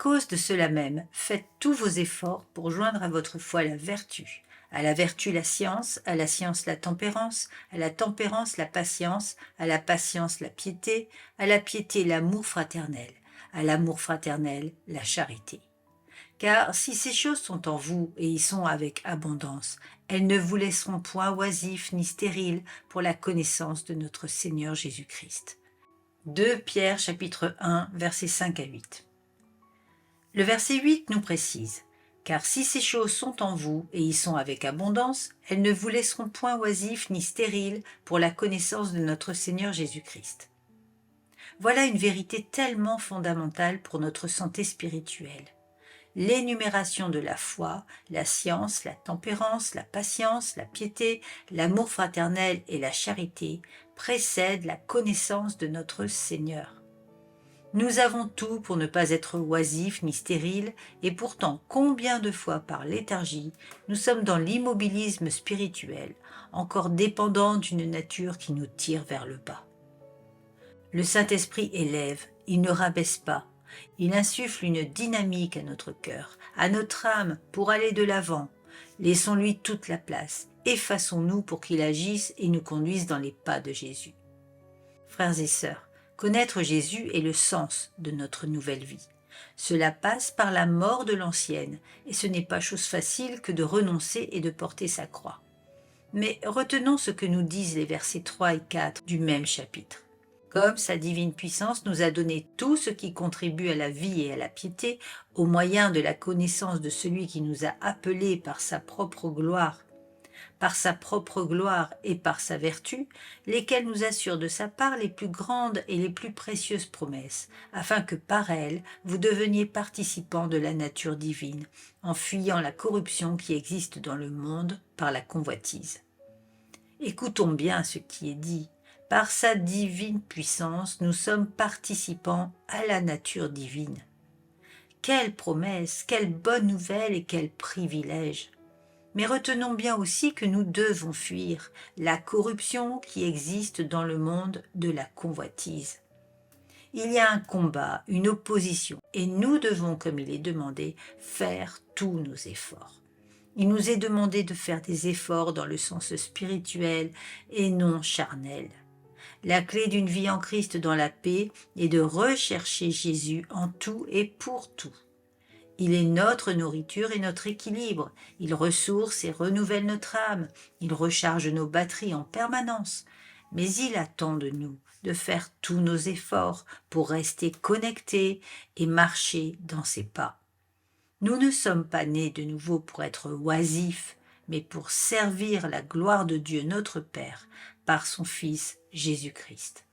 cause de cela même, faites tous vos efforts pour joindre à votre foi la vertu, à la vertu la science, à la science la tempérance, à la tempérance la patience, à la patience la piété, à la piété l'amour fraternel, à l'amour fraternel la charité. Car si ces choses sont en vous et y sont avec abondance, elles ne vous laisseront point oisifs ni stériles pour la connaissance de notre Seigneur Jésus-Christ. 2 Pierre chapitre 1 versets 5 à 8. Le verset 8 nous précise « Car si ces choses sont en vous et y sont avec abondance, elles ne vous laisseront point oisifs ni stériles pour la connaissance de notre Seigneur Jésus-Christ. » Voilà une vérité tellement fondamentale pour notre santé spirituelle. L'énumération de la foi, la science, la tempérance, la patience, la piété, l'amour fraternel et la charité précèdent la connaissance de notre Seigneur. Nous avons tout pour ne pas être oisifs ni stériles, et pourtant combien de fois par léthargie nous sommes dans l'immobilisme spirituel, encore dépendants d'une nature qui nous tire vers le bas. Le Saint-Esprit élève, il ne rabaisse pas, il insuffle une dynamique à notre cœur, à notre âme pour aller de l'avant. Laissons-lui toute la place, effaçons-nous pour qu'il agisse et nous conduise dans les pas de Jésus. Frères et sœurs, connaître Jésus est le sens de notre nouvelle vie. Cela passe par la mort de l'ancienne, et ce n'est pas chose facile que de renoncer et de porter sa croix. Mais retenons ce que nous disent les versets 3 et 4 du même chapitre. Comme sa divine puissance nous a donné tout ce qui contribue à la vie et à la piété, au moyen de la connaissance de celui qui nous a appelés par sa propre gloire et par sa vertu, lesquelles nous assurent de sa part les plus grandes et les plus précieuses promesses, afin que par elles vous deveniez participants de la nature divine, en fuyant la corruption qui existe dans le monde par la convoitise. Écoutons bien ce qui est dit. Par sa divine puissance, nous sommes participants à la nature divine. Quelle promesse, quelle bonne nouvelle et quel privilège! Mais retenons bien aussi que nous devons fuir la corruption qui existe dans le monde de la convoitise. Il y a un combat, une opposition, et nous devons, comme il est demandé, faire tous nos efforts. Il nous est demandé de faire des efforts dans le sens spirituel et non charnel. La clé d'une vie en Christ dans la paix est de rechercher Jésus en tout et pour tout. Il est notre nourriture et notre équilibre. Il ressource et renouvelle notre âme. Il recharge nos batteries en permanence. Mais il attend de nous de faire tous nos efforts pour rester connectés et marcher dans ses pas. Nous ne sommes pas nés de nouveau pour être oisifs, mais pour servir la gloire de Dieu notre Père par son Fils Jésus-Christ.